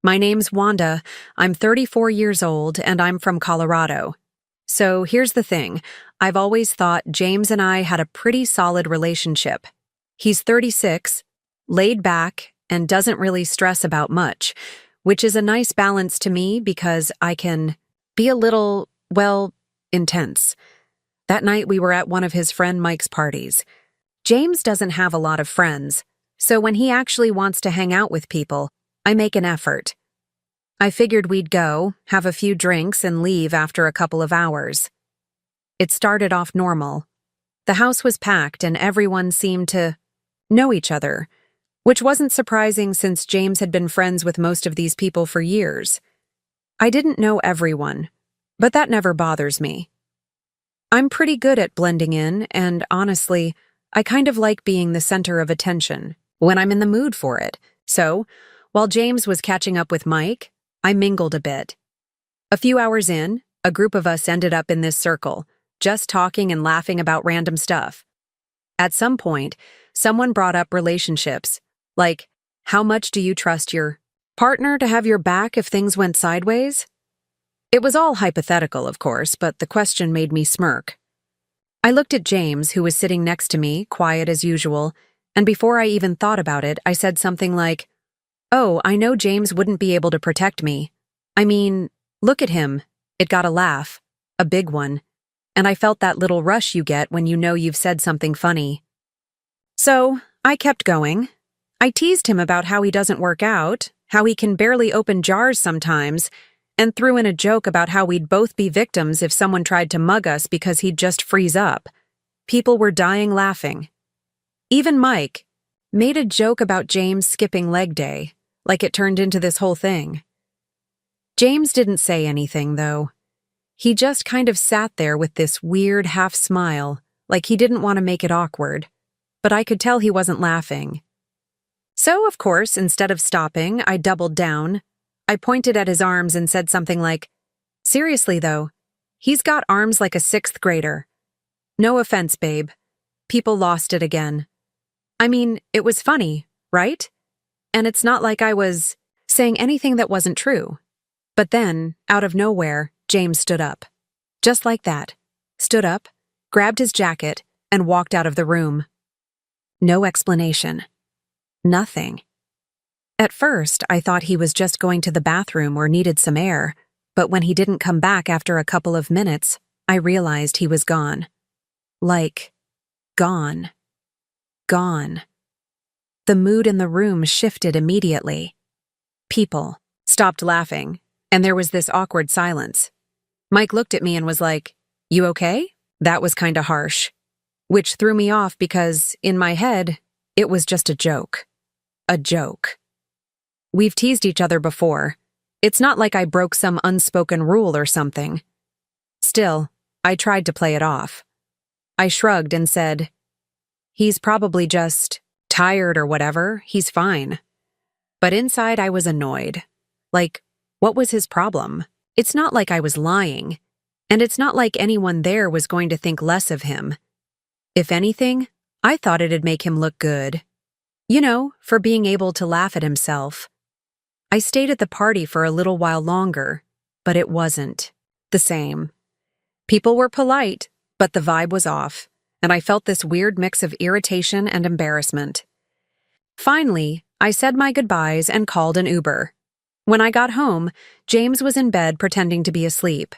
My name's Wanda. I'm 34 years old, and I'm from Colorado. So here's the thing. I've always thought James and I had a pretty solid relationship. He's 36, laid back, and doesn't really stress about much, which is a nice balance to me because I can be a little, intense. That night we were at one of his friend Mike's parties. James doesn't have a lot of friends, so when he actually wants to hang out with people, I make an effort. I figured we'd go, have a few drinks, and leave after a couple of hours. It started off normal. The house was packed and everyone seemed to know each other, which wasn't surprising since James had been friends with most of these people for years. I didn't know everyone, but that never bothers me. I'm pretty good at blending in, and honestly, I kind of like being the center of attention when I'm in the mood for it. So, while James was catching up with Mike, I mingled a bit. A few hours in, a group of us ended up in this circle, just talking and laughing about random stuff. At some point, someone brought up relationships, like, how much do you trust your partner to have your back if things went sideways? It was all hypothetical, of course, but the question made me smirk. I looked at James, who was sitting next to me, quiet as usual, and before I even thought about it, I said something like, "Oh, I know James wouldn't be able to protect me. I mean, look at him." It got a laugh, a big one, and I felt that little rush you get when you know you've said something funny. So, I kept going. I teased him about how he doesn't work out, how he can barely open jars sometimes, and threw in a joke about how we'd both be victims if someone tried to mug us because he'd just freeze up. People were dying laughing. Even Mike made a joke about James skipping leg day, like it turned into this whole thing. James didn't say anything, though. He just kind of sat there with this weird half-smile, like he didn't want to make it awkward, but I could tell he wasn't laughing. So, of course, instead of stopping, I doubled down. I pointed at his arms and said something like, "Seriously, though, he's got arms like a sixth grader. No offense, babe." People lost it again. I mean, it was funny, right? And it's not like I was saying anything that wasn't true. But then, out of nowhere, James stood up. Just like that. Stood up, grabbed his jacket, and walked out of the room. No explanation. Nothing. At first, I thought he was just going to the bathroom or needed some air, but when he didn't come back after a couple of minutes, I realized he was gone. Like, gone. Gone. The mood in the room shifted immediately. People stopped laughing, and there was this awkward silence. Mike looked at me and was like, "You okay?" That was kinda harsh, which threw me off because, in my head, it was just a joke. A joke. We've teased each other before. It's not like I broke some unspoken rule or something. Still, I tried to play it off. I shrugged and said, "He's probably just tired or whatever. He's fine." But inside I was annoyed. Like, what was his problem? It's not like I was lying, and it's not like anyone there was going to think less of him. If anything, I thought it'd make him look good. You know, for being able to laugh at himself. I stayed at the party for a little while longer, but it wasn't the same. People were polite, but the vibe was off, and I felt this weird mix of irritation and embarrassment. Finally, I said my goodbyes and called an Uber. When I got home, James was in bed pretending to be asleep.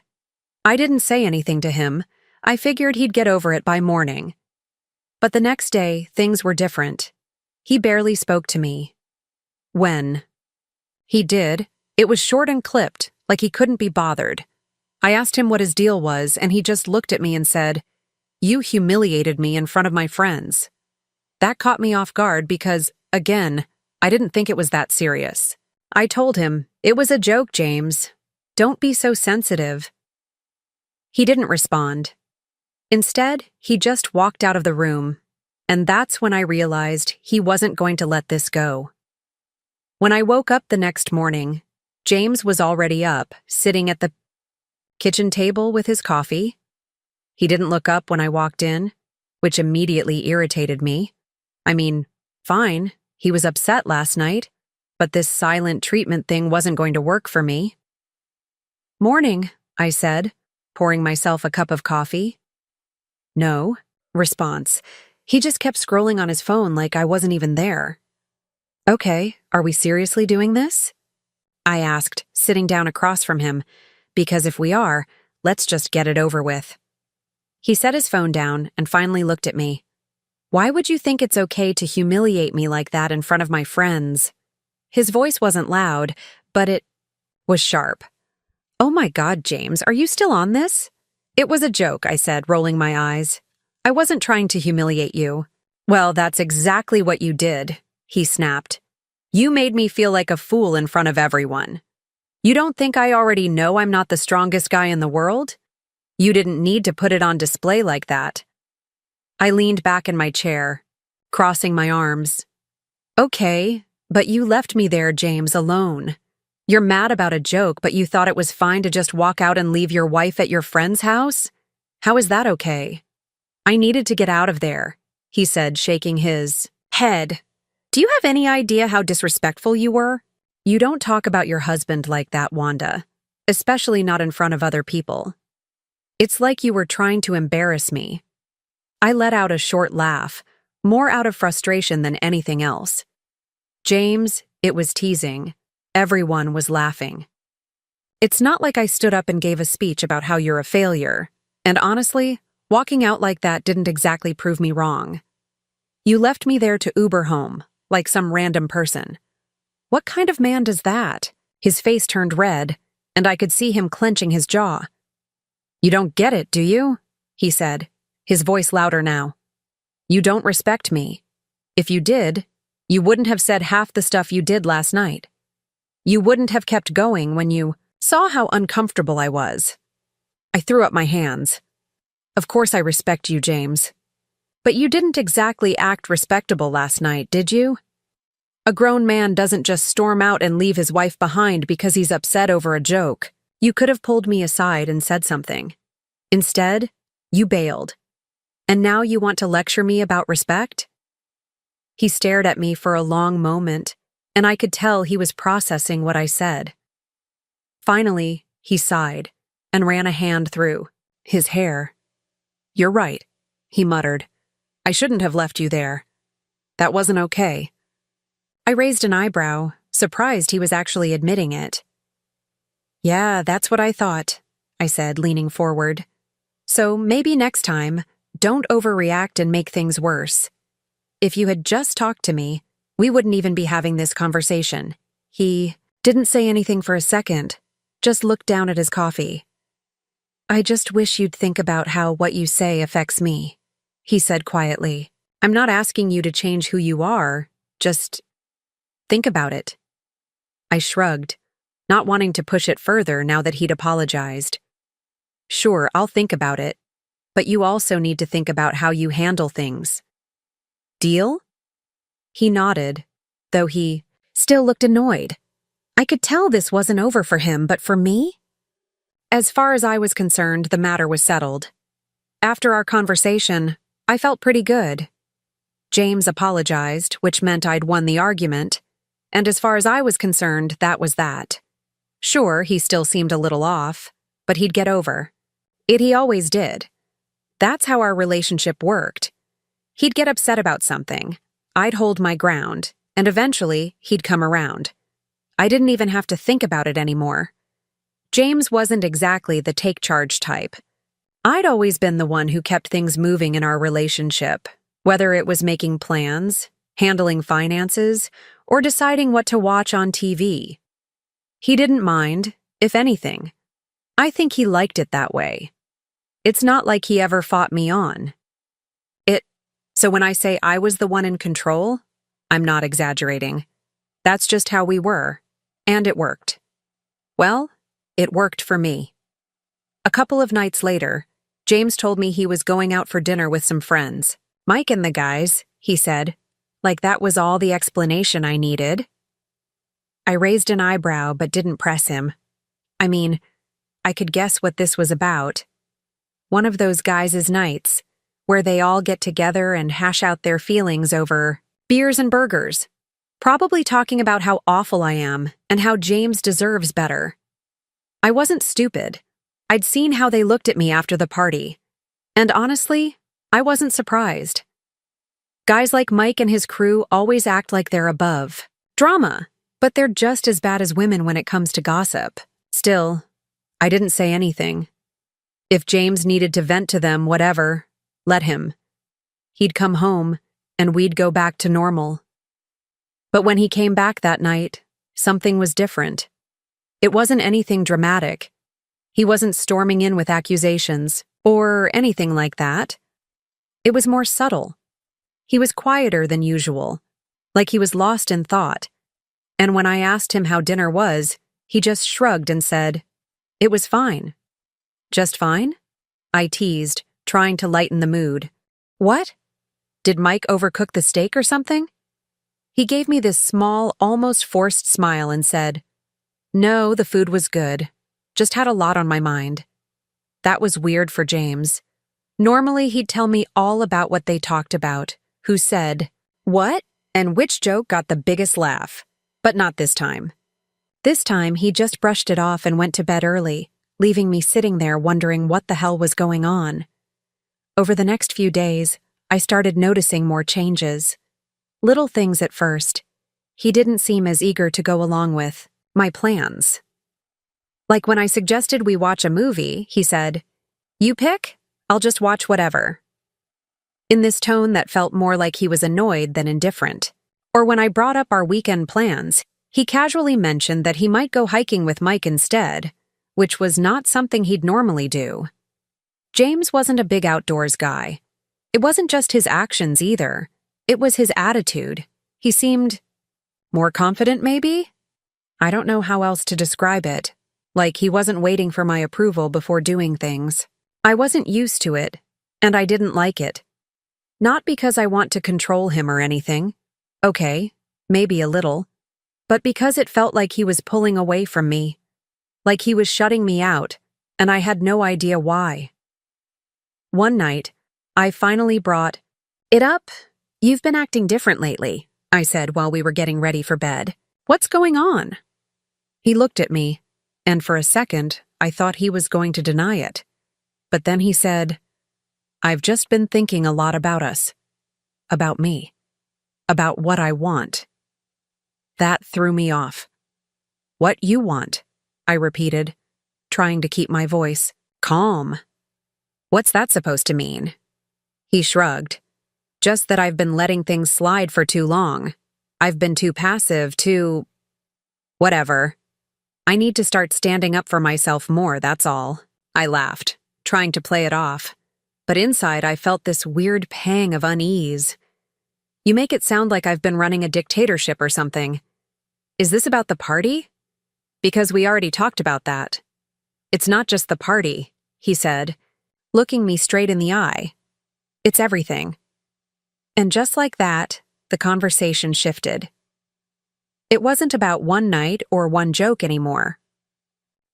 I didn't say anything to him. I figured he'd get over it by morning. But the next day, things were different. He barely spoke to me. When he did, it was short and clipped, like he couldn't be bothered. I asked him what his deal was, and he just looked at me and said, "You humiliated me in front of my friends." That caught me off guard because, again, I didn't think it was that serious. I told him, "It was a joke, James. Don't be so sensitive." He didn't respond. Instead, he just walked out of the room, and that's when I realized he wasn't going to let this go. When I woke up the next morning, James was already up, sitting at the kitchen table with his coffee. He didn't look up when I walked in, which immediately irritated me. I mean, fine, he was upset last night. but this silent treatment thing wasn't going to work for me. "Morning," I said, pouring myself a cup of coffee. "No," response. He just kept scrolling on his phone like I wasn't even there. "Okay, are we seriously doing this?" I asked, sitting down across from him, because if we are, let's just get it over with. He set his phone down and finally looked at me. "Why would you think it's okay to humiliate me like that in front of my friends?" His voice wasn't loud, but it was sharp. "Oh my God, James, are you still on this?" "It was a joke," I said, rolling my eyes. "I wasn't trying to humiliate you." "Well, that's exactly what you did," he snapped. "You made me feel like a fool in front of everyone. You don't think I already know I'm not the strongest guy in the world? You didn't need to put it on display like that." I leaned back in my chair, crossing my arms. "Okay, but you left me there, James, alone. You're mad about a joke, but you thought it was fine to just walk out and leave your wife at your friend's house? How is that okay?" "I needed to get out of there," he said, shaking his head. "Do you have any idea how disrespectful you were? You don't talk about your husband like that, Wanda, especially not in front of other people. It's like you were trying to embarrass me." I let out a short laugh, more out of frustration than anything else. "James, it was teasing. Everyone was laughing. It's not like I stood up and gave a speech about how you're a failure. And honestly, walking out like that didn't exactly prove me wrong. You left me there to Uber home, like some random person. What kind of man does that?" His face turned red, and I could see him clenching his jaw. "You don't get it, do you?" he said, his voice louder now. "You don't respect me. If you did, you wouldn't have said half the stuff you did last night. You wouldn't have kept going when you saw how uncomfortable I was." I threw up my hands. "Of course I respect you, James. But you didn't exactly act respectable last night, did you? A grown man doesn't just storm out and leave his wife behind because he's upset over a joke. You could have pulled me aside and said something. Instead, you bailed. And now you want to lecture me about respect?" He stared at me for a long moment, and I could tell he was processing what I said. Finally, he sighed and ran a hand through his hair. "You're right," he muttered. "I shouldn't have left you there. That wasn't okay." I raised an eyebrow, surprised he was actually admitting it. "Yeah, that's what I thought," I said, leaning forward. "So maybe next time, don't overreact and make things worse. If you had just talked to me, we wouldn't even be having this conversation." He didn't say anything for a second, just looked down at his coffee. "I just wish you'd think about how what you say affects me," he said quietly. "I'm not asking you to change who you are, just think about it." I shrugged, not wanting to push it further now that he'd apologized. "Sure, I'll think about it, but you also need to think about how you handle things. Deal?" He nodded, though he still looked annoyed. I could tell this wasn't over for him, but for me? As far as I was concerned, the matter was settled. After our conversation, I felt pretty good. James apologized, which meant I'd won the argument, and as far as I was concerned, that was that. Sure, he still seemed a little off, but he'd get over it. He always did. That's how our relationship worked. He'd get upset about something, I'd hold my ground, and eventually he'd come around. I didn't even have to think about it anymore. James wasn't exactly the take charge type. I'd always been the one who kept things moving in our relationship, whether it was making plans, handling finances, or deciding what to watch on TV. He didn't mind, if anything. I think he liked it that way. It's not like he ever fought me on. So when I say I was the one in control, I'm not exaggerating. That's just how we were, and it worked. Well, it worked for me. A couple of nights later, James told me he was going out for dinner with some friends. "Mike and the guys," he said, like that was all the explanation I needed. I raised an eyebrow but didn't press him. I mean, I could guess what this was about. One of those guys' nights, where they all get together and hash out their feelings over beers and burgers. Probably talking about how awful I am and how James deserves better. I wasn't stupid. I'd seen how they looked at me after the party. And honestly, I wasn't surprised. Guys like Mike and his crew always act like they're above drama, but they're just as bad as women when it comes to gossip. Still, I didn't say anything. If James needed to vent to them, whatever, let him. He'd come home, and we'd go back to normal. But when he came back that night, something was different. It wasn't anything dramatic. He wasn't storming in with accusations, or anything like that. It was more subtle. He was quieter than usual, like he was lost in thought. And when I asked him how dinner was, he just shrugged and said, "It was fine." "Just fine?" I teased, trying to lighten the mood. "What? Did Mike overcook the steak or something?" He gave me this small, almost forced smile and said, "No, the food was good. Just had a lot on my mind." That was weird for James. Normally, he'd tell me all about what they talked about, who said, what, and which joke got the biggest laugh. But not this time. This time, he just brushed it off and went to bed early, leaving me sitting there wondering what the hell was going on. Over the next few days, I started noticing more changes. Little things at first. He didn't seem as eager to go along with my plans. Like when I suggested we watch a movie, he said, "You pick, I'll just watch whatever." In this tone that felt more like he was annoyed than indifferent. Or when I brought up our weekend plans, he casually mentioned that he might go hiking with Mike instead, which was not something he'd normally do. James wasn't a big outdoors guy. It wasn't just his actions either. It was his attitude. He seemed more confident, maybe? I don't know how else to describe it. Like he wasn't waiting for my approval before doing things. I wasn't used to it, and I didn't like it. Not because I want to control him or anything. Okay, maybe a little. But because it felt like he was pulling away from me. Like he was shutting me out, and I had no idea why. One night, I finally brought it up. "You've been acting different lately," I said while we were getting ready for bed. "What's going on?" He looked at me, and for a second, I thought he was going to deny it. But then he said, "I've just been thinking a lot about us. About me. About what I want." That threw me off. "What you want?" I repeated, trying to keep my voice calm. "What's that supposed to mean?" He shrugged. "Just that I've been letting things slide for too long. I've been too passive, too... whatever. I need to start standing up for myself more, that's all." I laughed, trying to play it off. But inside I felt this weird pang of unease. "You make it sound like I've been running a dictatorship or something. Is this about the party? Because we already talked about that." "It's not just the party," he said, looking me straight in the eye. "It's everything." And just like that, the conversation shifted. It wasn't about one night or one joke anymore.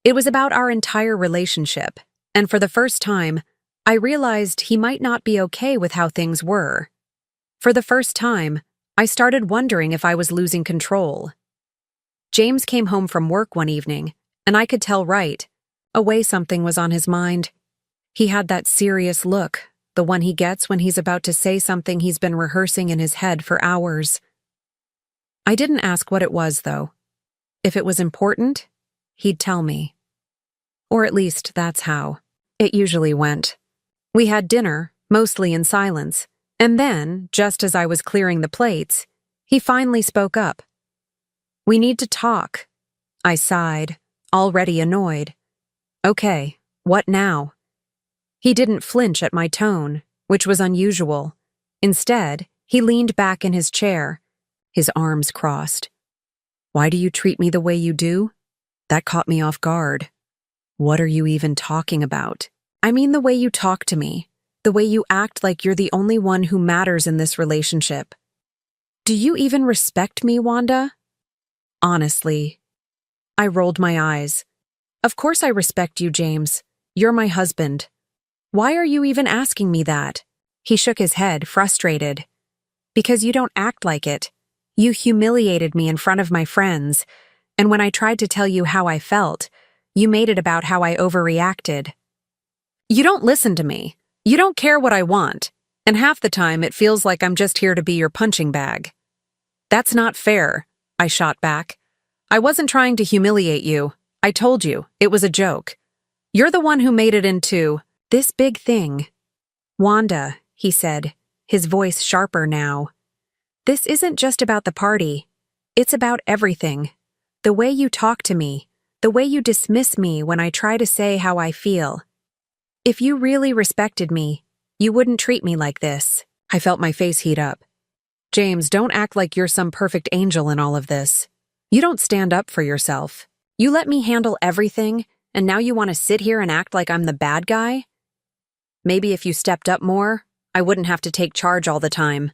It was about our entire relationship, and for the first time, I realized he might not be okay with how things were. For the first time, I started wondering if I was losing control. James came home from work one evening, and I could tell right away something was on his mind. He had that serious look, the one he gets when he's about to say something he's been rehearsing in his head for hours. I didn't ask what it was, though. If it was important, he'd tell me. Or at least that's how it usually went. We had dinner, mostly in silence, and then, just as I was clearing the plates, he finally spoke up. "We need to talk." I sighed, already annoyed. "Okay, what now?" He didn't flinch at my tone, which was unusual. Instead, he leaned back in his chair, his arms crossed. "Why do you treat me the way you do?" That caught me off guard. "What are you even talking about?" "I mean the way you talk to me, the way you act like you're the only one who matters in this relationship. Do you even respect me, Wanda?" Honestly, I rolled my eyes. "Of course I respect you, James. You're my husband. Why are you even asking me that?" He shook his head, frustrated. "Because you don't act like it. You humiliated me in front of my friends, and when I tried to tell you how I felt, you made it about how I overreacted. You don't listen to me. You don't care what I want, and half the time it feels like I'm just here to be your punching bag. That's not fair, I shot back. I wasn't trying to humiliate you. I told you, it was a joke. You're the one who made it into this big thing. Wanda, he said, his voice sharper now. This isn't just about the party. It's about everything. The way you talk to me, the way you dismiss me when I try to say how I feel. If you really respected me, you wouldn't treat me like this. I felt my face heat up. James, don't act like you're some perfect angel in all of this. You don't stand up for yourself. You let me handle everything, and now you want to sit here and act like I'm the bad guy? Maybe if you stepped up more, I wouldn't have to take charge all the time.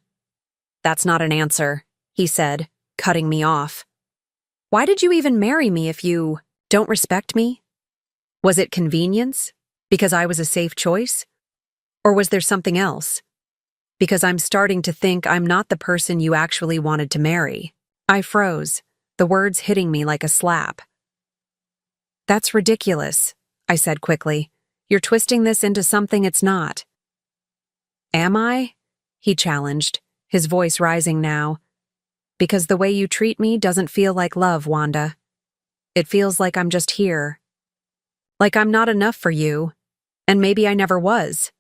That's not an answer, he said, cutting me off. Why did you even marry me if you don't respect me? Was it convenience? Because I was a safe choice? Or was there something else? Because I'm starting to think I'm not the person you actually wanted to marry. I froze, the words hitting me like a slap. That's ridiculous, I said quickly. You're twisting this into something it's not. Am I? He challenged, his voice rising now. Because the way you treat me doesn't feel like love, Wanda. It feels like I'm just here. Like I'm not enough for you, and maybe I never was.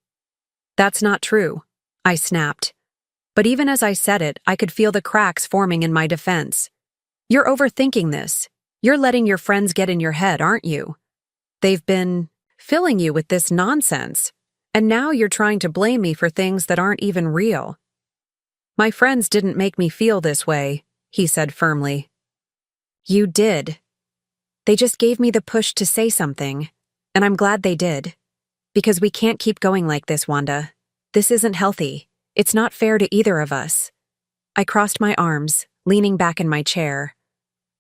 That's not true, I snapped. But even as I said it, I could feel the cracks forming in my defense. You're overthinking this. You're letting your friends get in your head, aren't you? They've been filling you with this nonsense, and now you're trying to blame me for things that aren't even real. My friends didn't make me feel this way, he said firmly. You did. They just gave me the push to say something, and I'm glad they did. Because we can't keep going like this, Wanda. This isn't healthy. It's not fair to either of us. I crossed my arms, leaning back in my chair.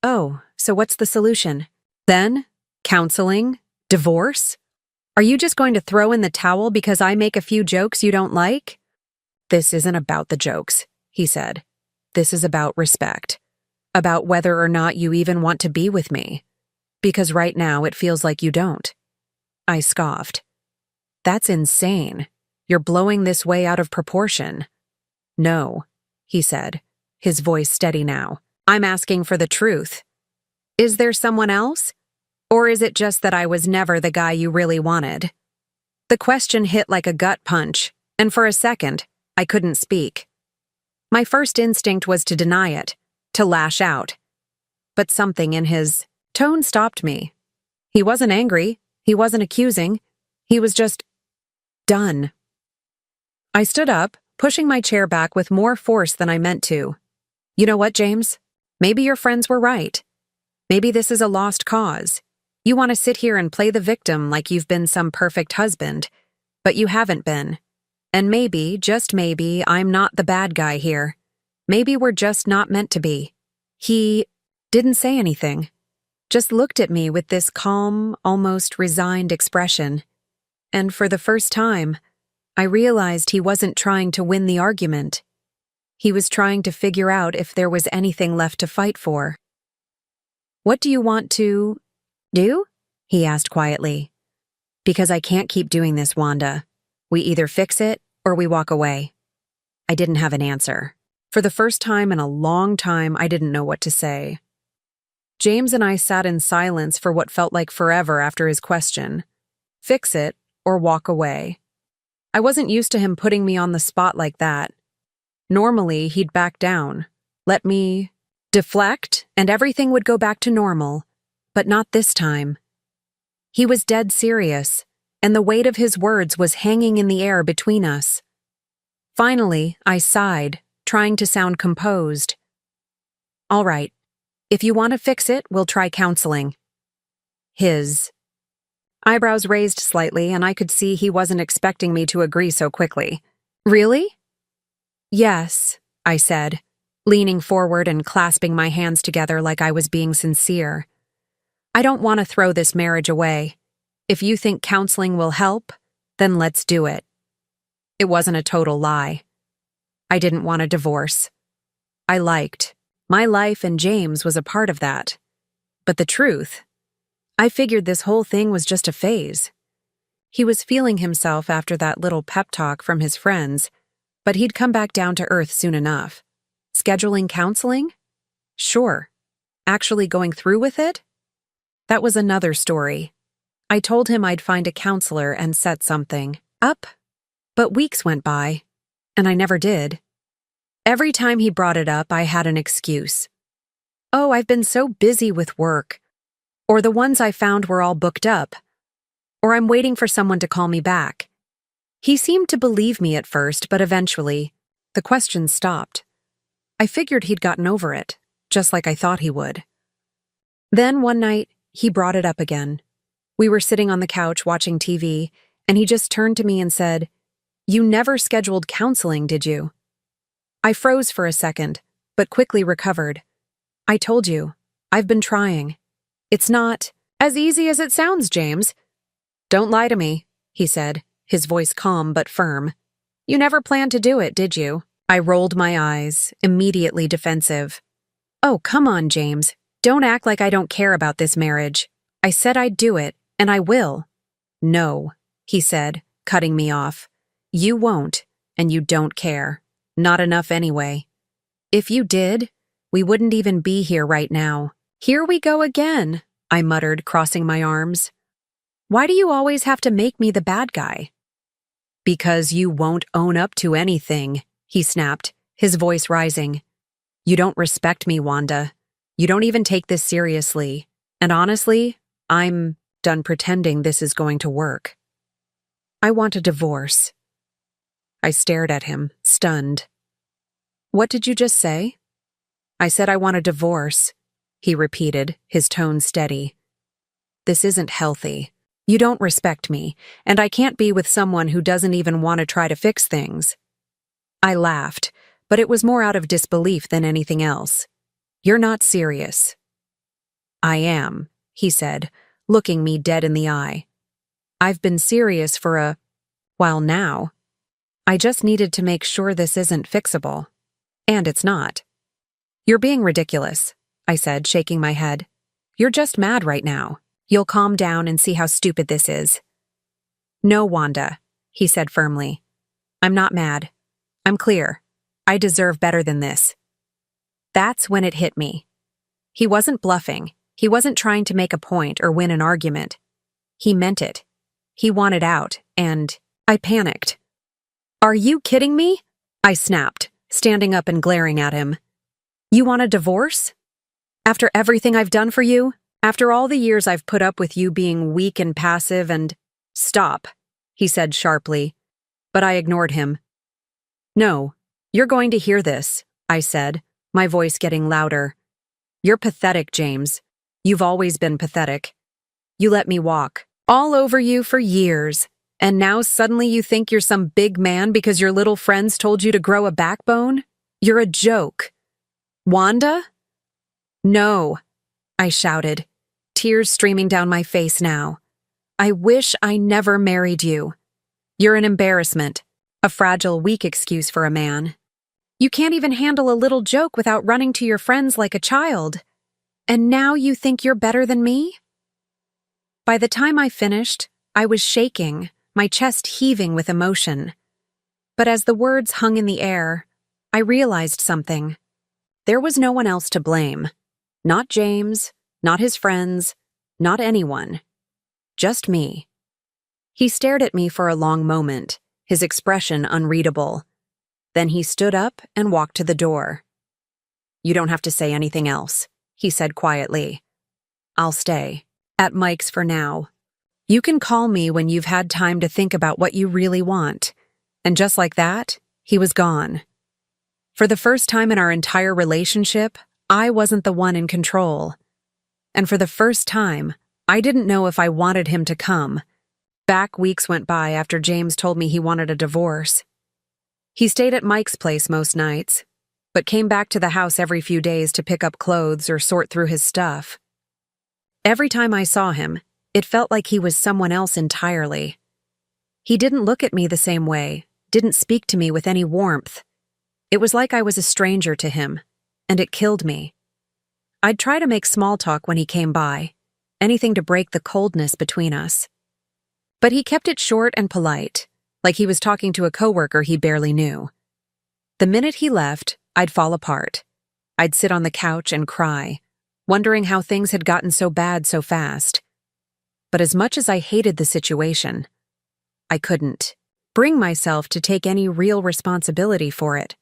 Oh, so what's the solution? Then? Counseling? Divorce? Are you just going to throw in the towel because I make a few jokes you don't like? This isn't about the jokes, he said. This is about respect. About whether or not you even want to be with me. Because right now it feels like you don't. I scoffed. That's insane. You're blowing this way out of proportion. No, he said, his voice steady now. I'm asking for the truth. Is there someone else? Or is it just that I was never the guy you really wanted? The question hit like a gut punch, and for a second, I couldn't speak. My first instinct was to deny it, to lash out. But something in his tone stopped me. He wasn't angry, he wasn't accusing, he was just done. I stood up, pushing my chair back with more force than I meant to. You know what, James? Maybe your friends were right. Maybe this is a lost cause. You want to sit here and play the victim like you've been some perfect husband, but you haven't been. And maybe, just maybe, I'm not the bad guy here. Maybe we're just not meant to be. He didn't say anything, just looked at me with this calm, almost resigned expression. And for the first time, I realized he wasn't trying to win the argument. He was trying to figure out if there was anything left to fight for. What do you want to do? He asked quietly. Because I can't keep doing this, Wanda. We either fix it or we walk away. I didn't have an answer. For the first time in a long time, I didn't know what to say. James and I sat in silence for what felt like forever after his question. Fix it or walk away. I wasn't used to him putting me on the spot like that. Normally, he'd back down, let me deflect, and everything would go back to normal. But not this time. He was dead serious, and the weight of his words was hanging in the air between us. Finally, I sighed, trying to sound composed. All right, if you want to fix it, we'll try counseling. His eyebrows raised slightly, and I could see he wasn't expecting me to agree so quickly. Really? Yes, I said, leaning forward and clasping my hands together like I was being sincere. I don't want to throw this marriage away. If you think counseling will help, then let's do it. It wasn't a total lie. I didn't want a divorce. I liked My life and James was a part of that. But the truth, I figured this whole thing was just a phase. He was feeling himself after that little pep talk from his friends, but he'd come back down to earth soon enough. Scheduling counseling? Sure. Actually going through with it? That was another story. I told him I'd find a counselor and set something up, but weeks went by, and I never did. Every time he brought it up, I had an excuse. Oh, I've been so busy with work. Or the ones I found were all booked up. Or I'm waiting for someone to call me back. He seemed to believe me at first, but eventually, the questions stopped. I figured he'd gotten over it, just like I thought he would. Then one night, he brought it up again. We were sitting on the couch watching TV, and he just turned to me and said, "You never scheduled counseling, did you?" I froze for a second, but quickly recovered. I told you, I've been trying. It's not as easy as it sounds, James. Don't lie to me, he said, his voice calm but firm. You never planned to do it, did you? I rolled my eyes, immediately defensive. Oh, come on, James. Don't act like I don't care about this marriage. I said I'd do it, and I will. No, he said, cutting me off. You won't, and you don't care. Not enough anyway. If you did, we wouldn't even be here right now. Here we go again, I muttered, crossing my arms. Why do you always have to make me the bad guy? Because you won't own up to anything, he snapped, his voice rising. You don't respect me, Wanda. You don't even take this seriously. And honestly, I'm done pretending this is going to work. I want a divorce. I stared at him, stunned. What did you just say? I said I want a divorce, he repeated, his tone steady. This isn't healthy. You don't respect me, and I can't be with someone who doesn't even want to try to fix things. I laughed, but it was more out of disbelief than anything else. You're not serious. I am, he said, looking me dead in the eye. I've been serious for a while now. I just needed to make sure this isn't fixable. And it's not. You're being ridiculous, I said, shaking my head. You're just mad right now. You'll calm down and see how stupid this is. No, Wanda, he said firmly. I'm not mad. I'm clear. I deserve better than this. That's when it hit me. He wasn't bluffing. He wasn't trying to make a point or win an argument. He meant it. He wanted out, and I panicked. Are you kidding me? I snapped, standing up and glaring at him. You want a divorce? After everything I've done for you? After all the years I've put up with you being weak and passive and— Stop, he said sharply, but I ignored him. No, you're going to hear this, I said, my voice getting louder. You're pathetic, James. You've always been pathetic. You let me walk all over you for years, and now suddenly you think you're some big man because your little friends told you to grow a backbone? You're a joke. Wanda? No, I shouted, tears streaming down my face now. I wish I never married you. You're an embarrassment, a fragile, weak excuse for a man. You can't even handle a little joke without running to your friends like a child. And now you think you're better than me? By the time I finished, I was shaking, my chest heaving with emotion. But as the words hung in the air, I realized something. There was no one else to blame. Not James, not his friends, not anyone. Just me. He stared at me for a long moment, his expression unreadable. Then he stood up and walked to the door. You don't have to say anything else, he said quietly. I'll stay. At Mike's for now. You can call me when you've had time to think about what you really want. And just like that, he was gone. For the first time in our entire relationship, I wasn't the one in control. And for the first time, I didn't know if I wanted him to come. Back weeks went by after James told me he wanted a divorce. He stayed at Mike's place most nights, but came back to the house every few days to pick up clothes or sort through his stuff. Every time I saw him, it felt like he was someone else entirely. He didn't look at me the same way, didn't speak to me with any warmth. It was like I was a stranger to him. and it killed me. I'd try to make small talk when he came by, anything to break the coldness between us. But he kept it short and polite, like he was talking to a coworker he barely knew. The minute he left, I'd fall apart. I'd sit on the couch and cry, wondering how things had gotten so bad so fast. But as much as I hated the situation, I couldn't bring myself to take any real responsibility for it.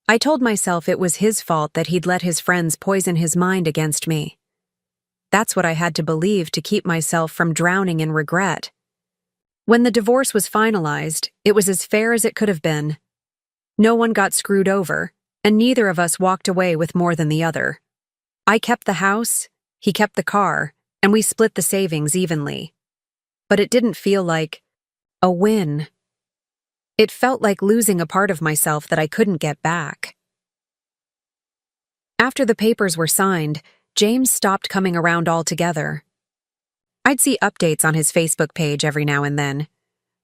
I told myself it was his fault that he'd let his friends poison his mind against me. That's what I had to believe to keep myself from drowning in regret. When the divorce was finalized, it was as fair as it could have been. No one got screwed over, and neither of us walked away with more than the other. I kept the house, he kept the car, and we split the savings evenly. But it didn't feel like a win. It felt like losing a part of myself that I couldn't get back. After the papers were signed, James stopped coming around altogether. I'd see updates on his Facebook page every now and then.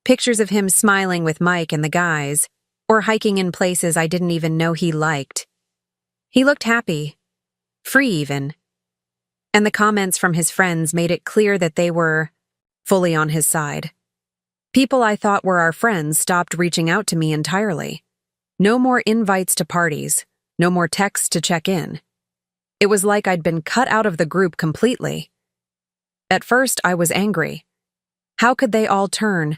Pictures of him smiling with Mike and the guys, or hiking in places I didn't even know he liked. He looked happy, free even. And the comments from his friends made it clear that they were fully on his side. People I thought were our friends stopped reaching out to me entirely. No more invites to parties, no more texts to check in. It was like I'd been cut out of the group completely. At first, I was angry. How could they all turn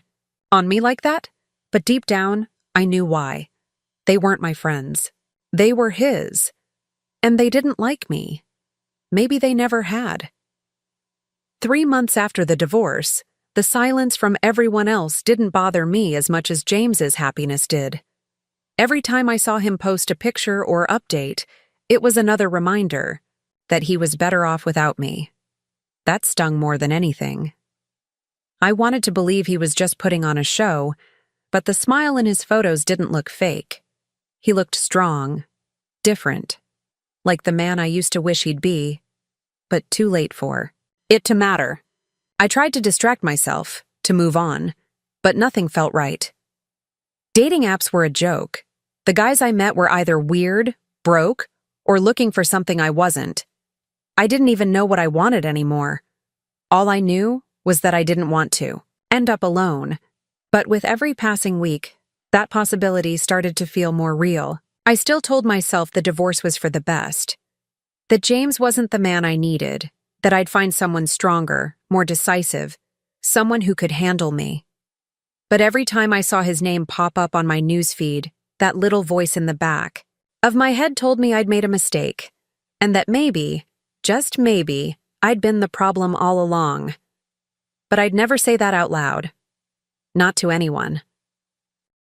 on me like that? But deep down, I knew why. They weren't my friends. They were his. And they didn't like me. Maybe they never had. 3 months after the divorce, the silence from everyone else didn't bother me as much as James's happiness did. Every time I saw him post a picture or update, it was another reminder that he was better off without me. That stung more than anything. I wanted to believe he was just putting on a show, but the smile in his photos didn't look fake. He looked strong, different, like the man I used to wish he'd be, but too late for it to matter. I tried to distract myself, to move on, but nothing felt right. Dating apps were a joke. The guys I met were either weird, broke, or looking for something I wasn't. I didn't even know what I wanted anymore. All I knew was that I didn't want to end up alone. But with every passing week, that possibility started to feel more real. I still told myself the divorce was for the best. That James wasn't the man I needed, that I'd find someone stronger, more decisive, someone who could handle me. But every time I saw his name pop up on my newsfeed, that little voice in the back of my head told me I'd made a mistake, and that maybe, just maybe, I'd been the problem all along. But I'd never say that out loud. Not to anyone.